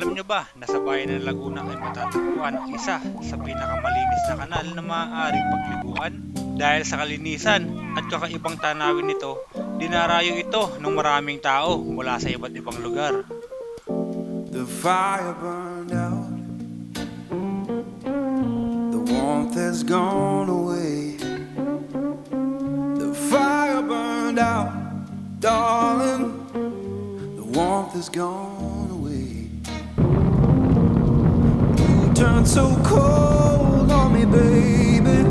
Alam nyo ba na sa bayan ng Laguna ay matatagpuan ang isa sa pinakamalinis na kanal na maaaring pagliguan? Dahil sa kalinisan at kakaibang tanawin nito, dinarayo ito ng maraming tao mula sa iba't ibang lugar. The fire burned out, the warmth has gone away. The fire burned out, darling, the warmth has gone away. You turned so cold on me, baby,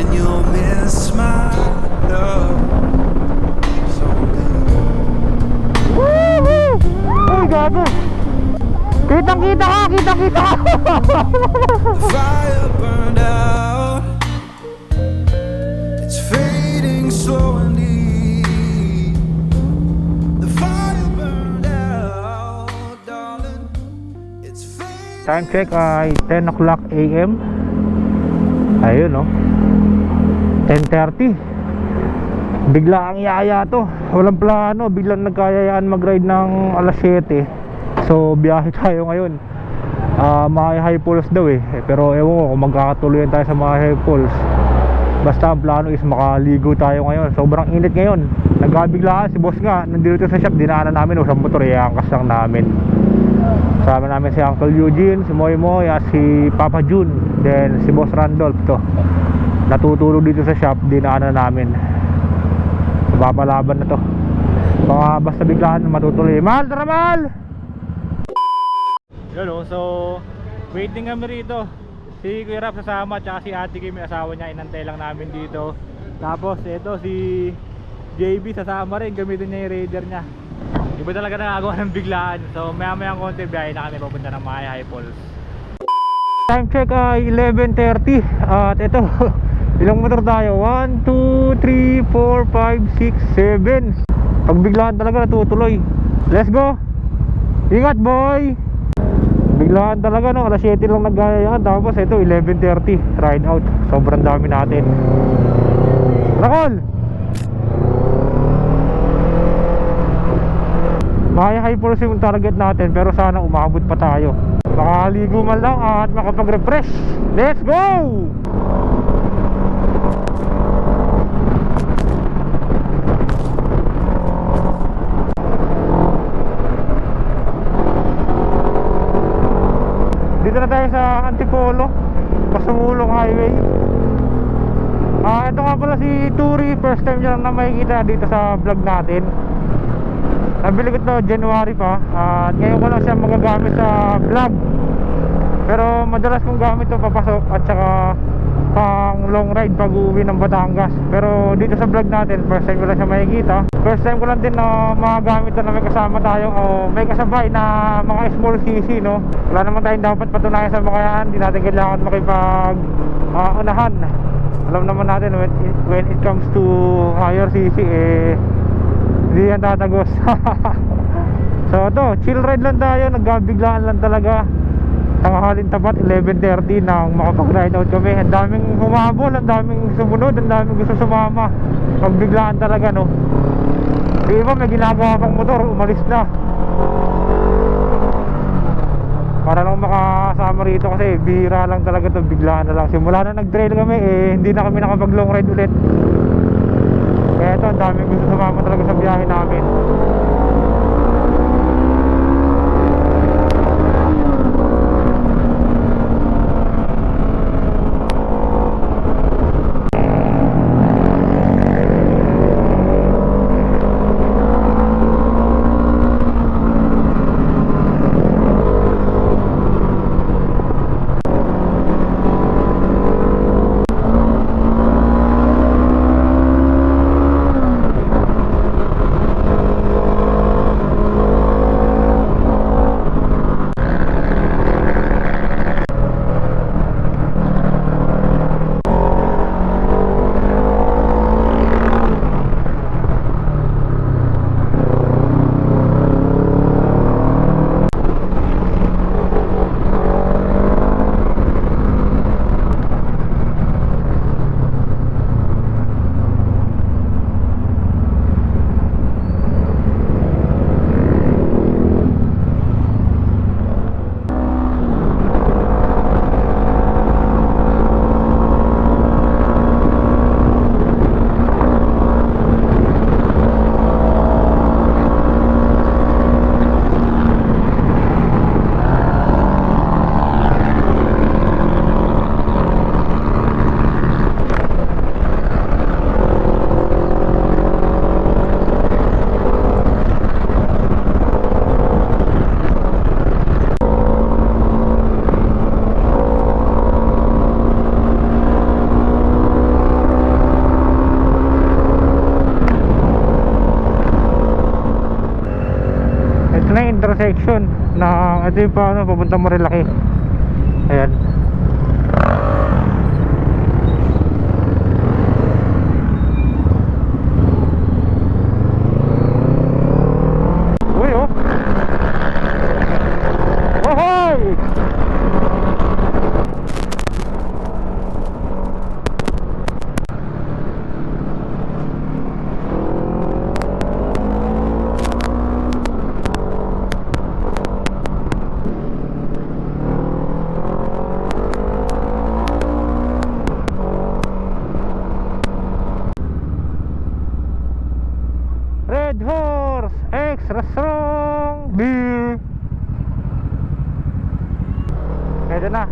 and you'll miss my love someday. Uy, gago! Kitang-kita ka! Kitang-kita ka! The fire burned out, it's fading slowly. The fire burned out, darling, it's fading. Time check ay 10 o'clock AM. Ayun, no? 10:30. Bigla ang yaya to. Walang plano. Biglang nagkayayaan mag-ride ng alas 7. So biyahe tayo ngayon. High Falls daw eh. Pero ewan ko kung magkakatuloyan tayo sa High Falls. Basta ang plano is makaligo tayo ngayon. Sobrang init ngayon. Nagkabiglaan si boss nga. Nandito sa shop. Dinaanan namin sa motor. Iangkas lang namin. Kasama namin si Uncle Eugene, si Moy Moy, at si Papa June. Then si Boss Randolph to. Natutulog dito sa shop. Dinaanan namin. Papalaban na to. Mga basta biglaan matutuloy. Mahal, tara mahal! Yun o, so waiting kami rito. Si Kuya Rap sasama, tsaka si Ate Kim, yung asawa niya, inantay lang namin dito. Tapos ito si JB sasama rin, gamitin niya yung radar niya. Iba talaga nagagawa ng biglaan. So maya mayang konti biyahe na kami papunta ng High Falls. Time check ay 11:30. At ito ilang motor tayo? 1, 2, 3, 4, 5, 6, 7. Pag biglaan talaga natutuloy. Let's go! Ingat boy! Biglaan talaga no, alas 7 lang nagayayaan. Tapos ito 11:30, ride out. Sobrang dami natin. Rakol! High Falls yung target natin, pero sana umabot pa tayo. Makaligo man lang at makapag-refresh. Let's go! Dito na tayo sa Antipolo, Pasamulong Highway. Ito nga pala si Turi. First time niya lang na makikita dito sa vlog natin. Nabili ko ito January pa. At ngayon ko lang siya magagamit sa vlog. Pero madalas kong gamit ito papasok at saka pang long ride pag uwi ng Batangas. Pero dito sa vlog natin, first time ko lang siya makikita. First time ko lang din na magagamit ito na may kasama tayo o may kasabay na mga small cc, no? Wala naman tayong dapat patunayan sa mga yan. Hindi natin kailangan makipag unahan. Alam naman natin when it comes to higher cc hindi yan tatagos. So ito, chill ride lang tayo. Nagbiglaan lang talaga. Tanghalin tapat 11:30 nang makapag-ride out kami. Ang daming humabol, ang daming sumunod, ang daming gusto sumama. Pagbiglaan talaga, no. Yung iba may ginagawa pang motor, umalis na para lang makasama rito kasi bihira lang talaga to. Biglaan na lang. Simula na nag-trail kami hindi na kami nakapag long ride ulit. Kaya ito, ang daming gusto sumama talaga sa biyahe namin. intersection na ito yung paano papunta Marilaki. Ayan. Uy oh. Ohoy! Red Horse Extra Strong Beer. Ito na.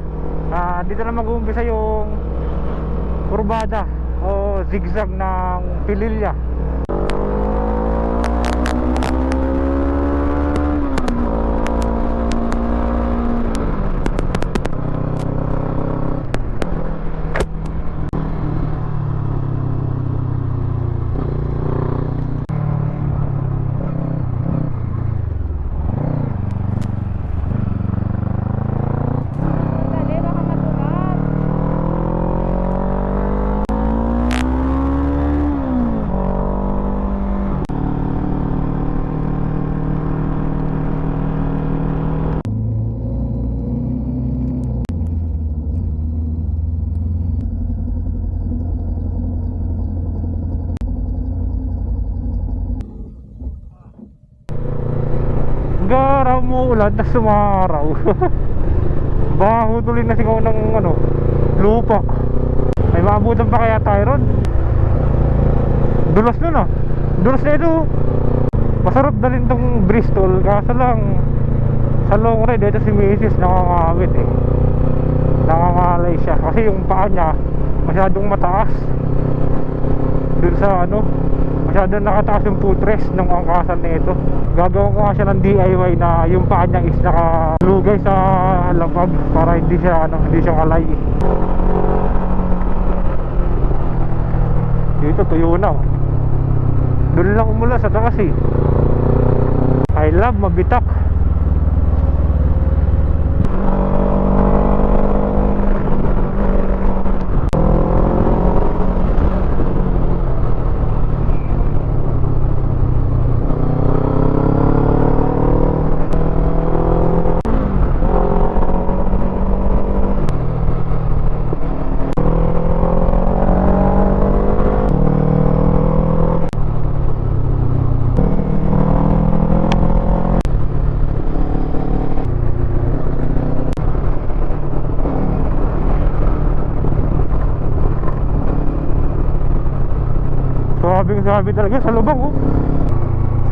Dito na mag-uumpisa yung kurbada o zigzag ng Pililya. Garaw mo ulan na sumaraw. Baho tuloy na singaw ng lupa. May maabutan pa kaya tayo ron? Dulas nun ah. Dulas na ito. Masarap dalhin tong Bristol. Kaso lang sa long ride ito si Mrs. nakangawit eh. Nangangalay siya kasi yung paa niya masyadong mataas. Dun sa masyadong nakataas yung footrest ng angkasan na ito. Gagawin ko nga siya ng DIY na yung paa niya is nakalugay sa lapag para hindi siya kalay. Dito tuyo na oh. Doon lang umula sa taas eh. I love mabitak. Sabi talaga sa lubang oh.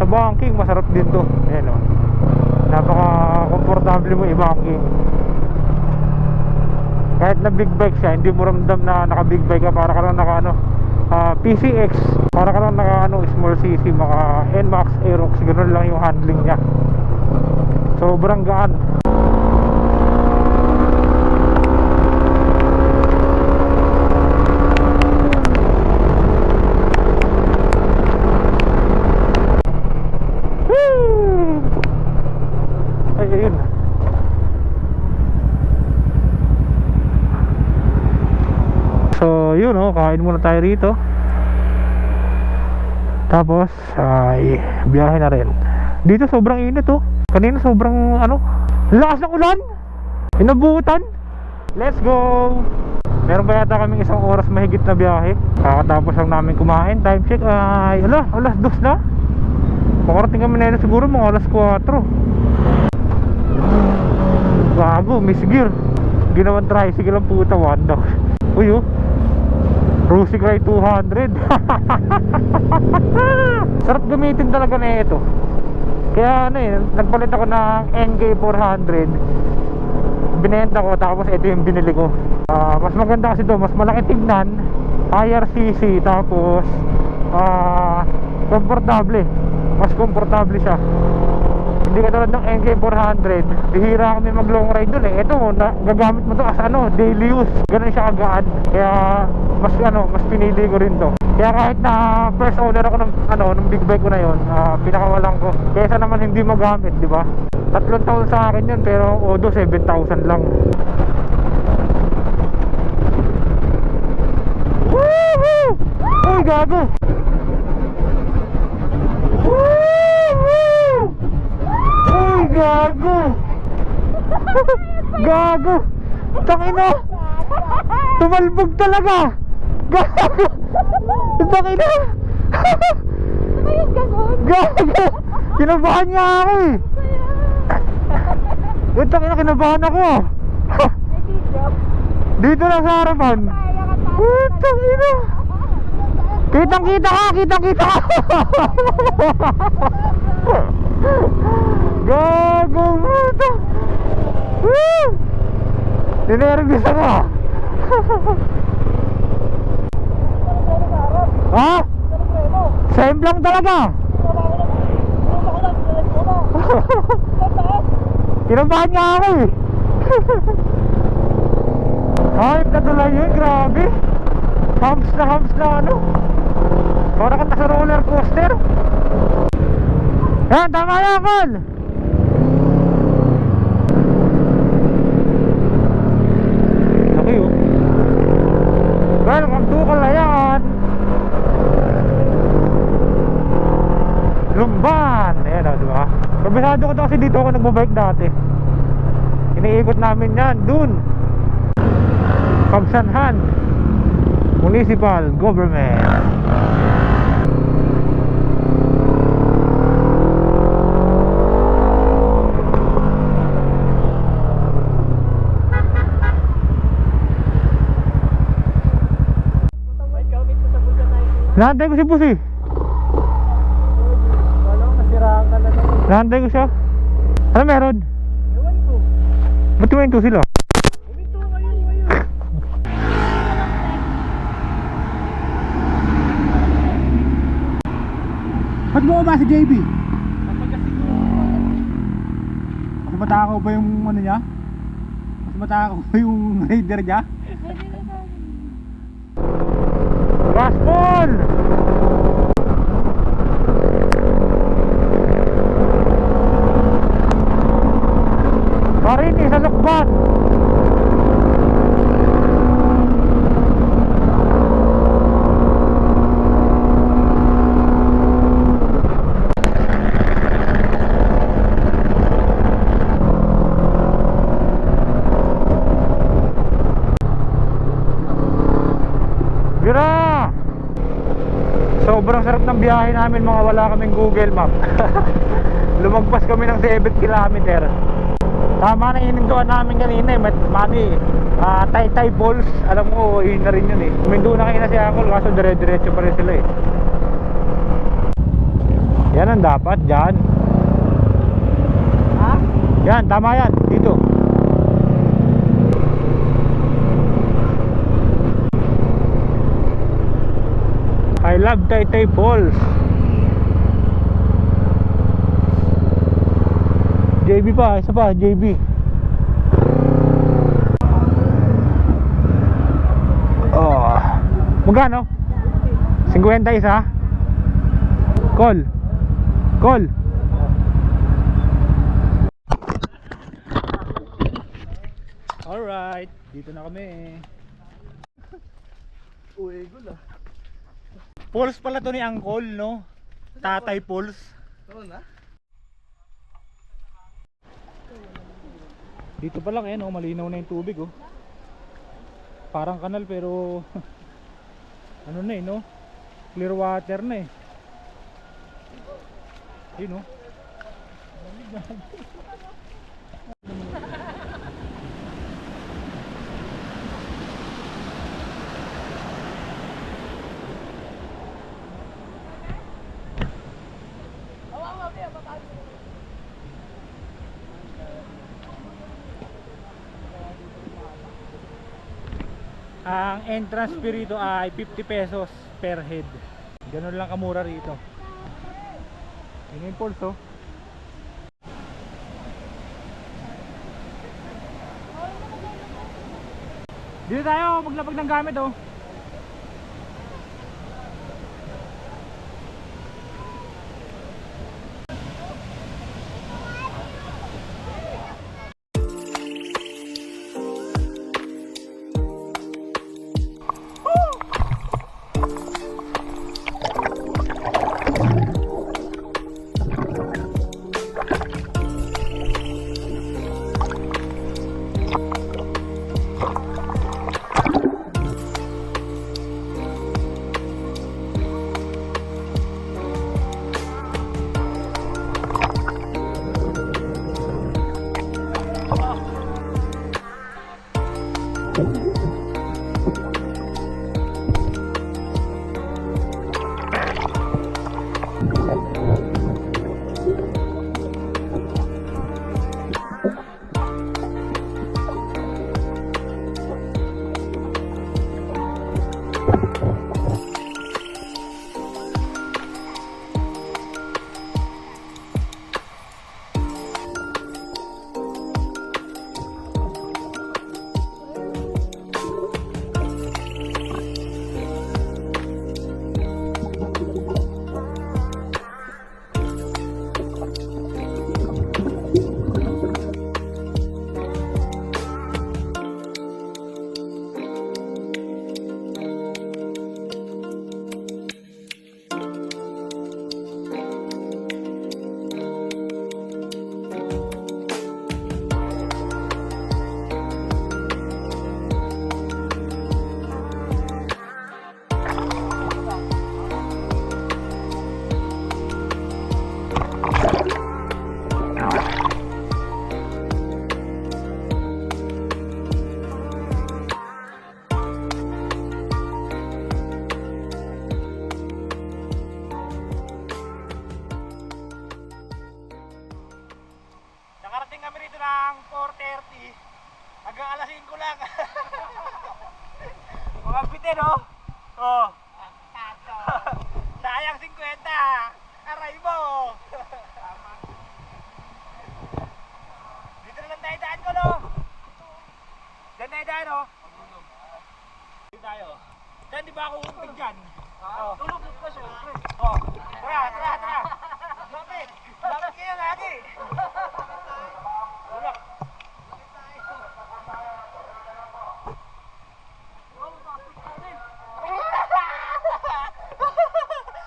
Sa banking masarap din to. Ayan oh. Napaka komportable mo i-banking. Kahit na big bike siya, hindi mo ramdam na naka big bike ka. Para ka lang naka PCX. Para ka lang naka small cc, maka NMAX, Aerox. Ganun lang yung handling niya. Sobrang gaan. So yun oh, kain muna tayo rito. Tapos ay biyahe na rin. Dito sobrang init oh. Kanina sobrang lakas ng ulan. Inabutan. Let's go. Meron ba yata kaming 1 oras mahigit na biyahe. Kakatapos lang namin kumain. Time check ay alas 2 na. Makarating kami na siguro mga alas 4. Gago, miss gear. Ginawan tricycle ang puta, wanda. Uy oh, Rusi Cry 200. Sarap gamitin talaga na ito. Kaya nagpalit ako ng NK 400. Binenta ko, tapos ito yung binili ko. Mas maganda kasi ito, mas malaki tignan, higher CC, tapos komportable. Mas komportable siya. Hindi katulad ng NK 400. Bihira kami mag long ride dun eh. Ito, gagamit mo to as daily use. Ganun siya kagaan. Kaya mas pinili ko rin to. Kaya kahit na first owner ako ng big bike ko na yon, pinakawalan ko. Kaysa naman hindi magamit, di ba? 3 taon sa akin yun, pero odo 7,000 lang. Woohoo! Uy, gago! Woohoo! Uy, gago! Gago! Tangina! Tumalbog talaga! Gago! Tangina! Gago! Kinabahan nga ako eh! Yung tangina, kinabahan ako! Dito lang sa harapan! Tangina! Kitang-kita ka! Kitang-kita ka! Gago! Puta! Ninervous ako! Ha? Same lang talaga! Kinabahan nga ako eh! Ay, katulad yun, grabe! Humps na ano? Parang kanta sa roller coaster. Yan, tama yan, Col! Laki oh. Welcome to Kalayaan, Lumban. Ayan o, diba? Kabisado ko to kasi dito ako nagbabike dati. Iniikot namin yan, dun Pagsanhan Municipal Government. Nahantay ko si Pusi. Nasiraan ka na lang. Nahantay ko siya. Ano meron? Ewan ko. Ba't tuminto sila? Uminto ngayon. Ba't bumaba si JB? Kapag kasi Mas matakaw ba yung ano niya? Mas matakaw ba yung rider niya? Gaspol! Marini sa Lukban. Gira! Sobrang sarap ng biyahe namin mga wala kaming Google Map. Lumagpas kami ng 7 kilometer. Tama na ininduan namin kanina eh, Mami, Taytay Falls. Alam mo, yun na rin yun eh. Umindo na kayo na si Uncle, kaso dire-diretso pa rin sila eh. Yan ang dapat, dyan. Ha? Yan, tama yan, dito. I love Taytay Falls. JB pa, isa pa, JB. Oh. Magkano? 50 isa? Call. Call. Alright, dito na kami. Uy, gula. Falls pala to ni Uncle, no? Tatay Falls. Oo na? Dito pa lang eh, no? Malinaw na yung tubig, oh. Parang kanal pero ano na eh, no? Clear water na eh. Yun, no? Ang entrance fee rito ay 50 pesos per head. Ganun lang kamura rito. Yun yung pulse, oh. Dito tayo maglapag ng gamit, oh. nakarating kami rito ng 4:30. Hanggang alas 5 lang. Mga bitin, oh. Oh. Sayang 50. Aray mo. Dito na lang tayo daan ko, no? Diyan tayo daan, oh. Dito tayo. Diyan, di ba ako humpig dyan? Tulog ka, syempre. Oh. Tara. Lapit. Lapit kayo lagi. Tulog.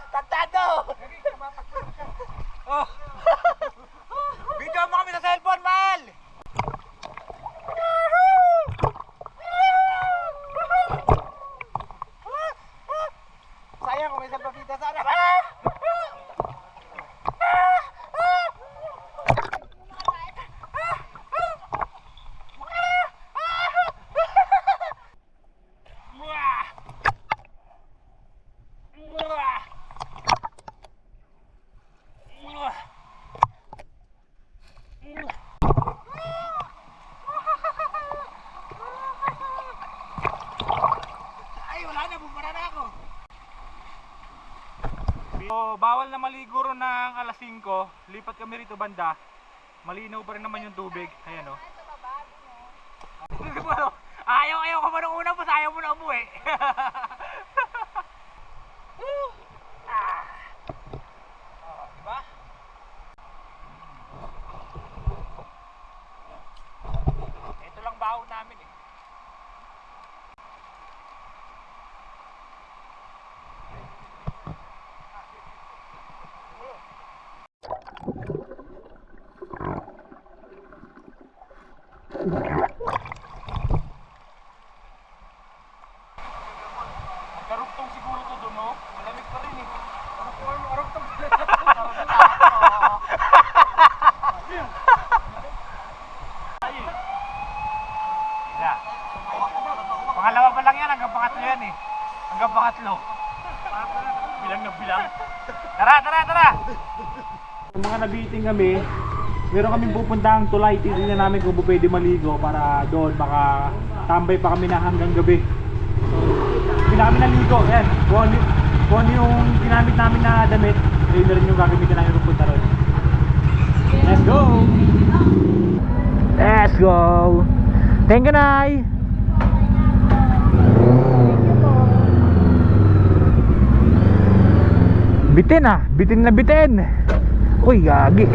Tagtado! Oh! Video mo kami sa cellphone, mahal! Sayang kung may salpapita sana. Ay, wala na, bumara na ako. So, bawal na maligo ron ng alas 5. Lipat kami rito banda. Malinaw pa rin naman yung tubig. Ayan, oh. Ayaw ko ba nung una po, ayaw mo na umuwi. Diba? Ito lang baon namin eh. Karugtong siguro to doon, no? Malamig pa rin eh. Karugtong yeah. Pangalawa pa lang yan, hanggang pangatlo yan eh. Hanggang pangatlo. Bilang na bilang. Tara! Kung mga nabiting kami, meron kaming pupuntahang tulay. Titignan namin kung pwede maligo para doon makatambay pa kami na hanggang gabi. Hindi na kami naligo. Ayan, kung ano yung ginamit namin na damit, ayun na rin yung gagamitin namin yung punta ron. Let's go! Let's go! Thank you, Nay! Bitin ah! Bitin na bitin! Uy, gagi!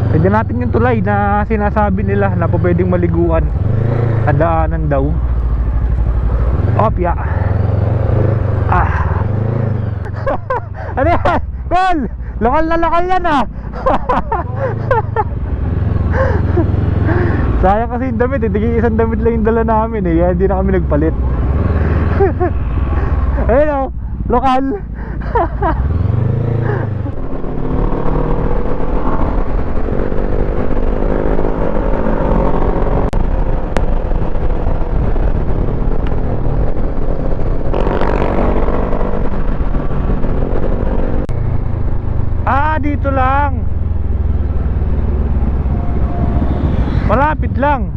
Pwede natin yung tulay na sinasabi nila na po pwedeng maliguan. Daanan daw. Opya. Ah. Ano yan? Tol! Lokal na lokal yan ah. Sayang kasi yung damit eh. Tigil isang damit lang yung dala namin eh. Kaya hindi na kami nagpalit. Ayun o. Lokal. Dito lang. Malapit lang.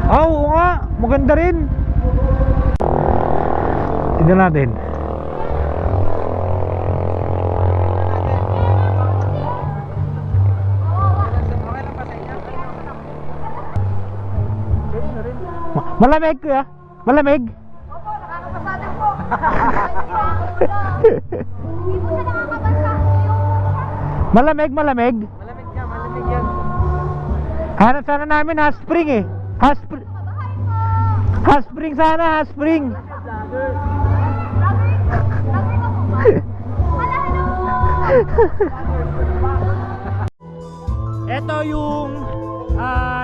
Oo nga, maganda rin. Tignan natin. Malamig kuya? Malamig? Opo, nakakabasa po. Hindi po siya nakakabasa. Malamig? Malamig yan. Hanap sana namin hot spring eh. Hot spring sana, hot spring. Lagay na po ba? Wala na po. Ito yung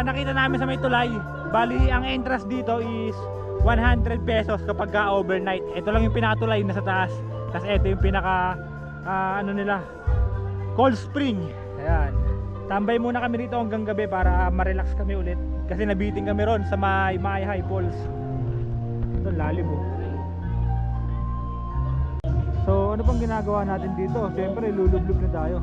nakita namin sa may tulay. Bali, ang entrance dito is 100 pesos kapag overnight. Ito lang yung pinakatulay na sa taas. Tapos ito yung pinaka ano nila, cold spring. Ayan. Tambay muna kami rito hanggang gabi para ma-relax kami ulit. Kasi nabiting kami ron sa may High Falls. Ito lalim oh. So ano pang ginagawa natin dito? Siyempre lulublog na tayo.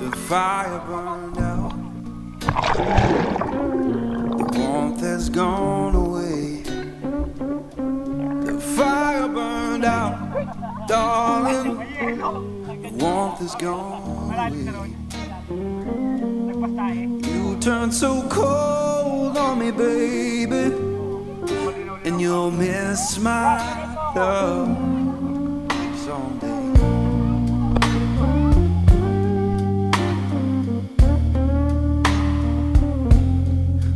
The fire burned out. The warmth has gone away. The fire burned out, darling. The warmth has gone away. You turned so cold on me, baby, and you'll miss my love someday.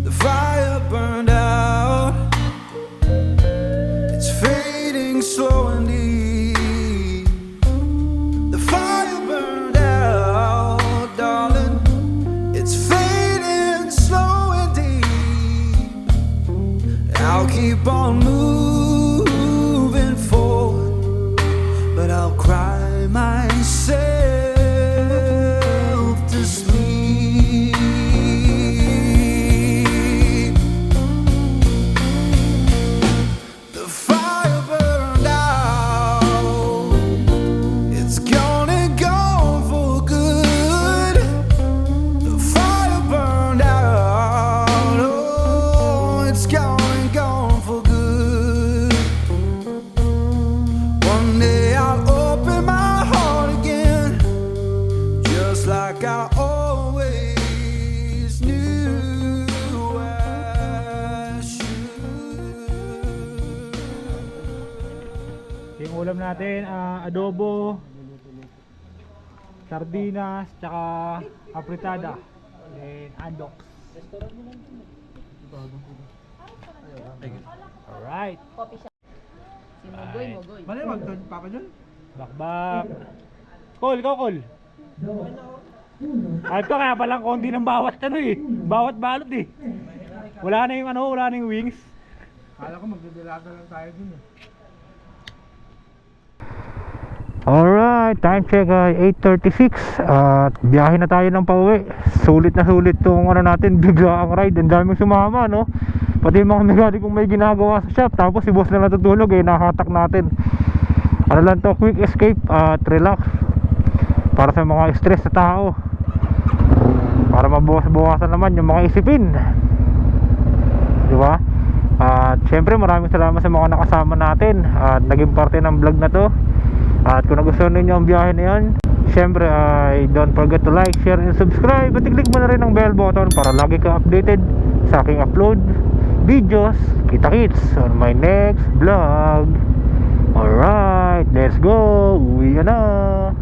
The fire burned out. It's fading slow and deep. The fire burned out, darling. It's fading slow and deep. I'll keep on moving forward, but I'll cry myself to sleep. The fire burned out. It's gone and gone for good. The fire burned out. Oh, it's gone and gone for good. One day I'll open my heart again, just like I always knew I should. Yung ulam natin, adobo, sardinas, tsaka apritada, and andox. Alright. Si Mogoy, Mogoy. Mali, magtod pa pa dun? Bakbak. Call, ikaw call. Kahit ka kaya palang konti ng bawat ano eh. Bawat balot eh. Wala na yung ano, wala na yung wings. Kala ko magdadalaga lang tayo dun eh. Alright, time check 8:36 at biyahe na tayo ng pauwi. Sulit na sulit tong ano natin, bigla ang ride. Ang daming sumama no. Pati yung mga nagari kung may ginagawa sa shop. Tapos si boss na natutulog eh, nakatak natin. Ano lang to, quick escape at relax. Para sa mga stress sa tao. Para mabukas-bukasan naman yung mga isipin. Diba? At syempre maraming salamat sa mga nakasama natin at naging parte ng vlog na to. At kung nagustuhan ninyo ang biyahe na yun, syempre ay don't forget to like, share, and subscribe. At i-click mo na rin ang bell button para lagi ka updated sa aking upload videos. Kita-kits on my next vlog. Alright, let's go. Uwi na.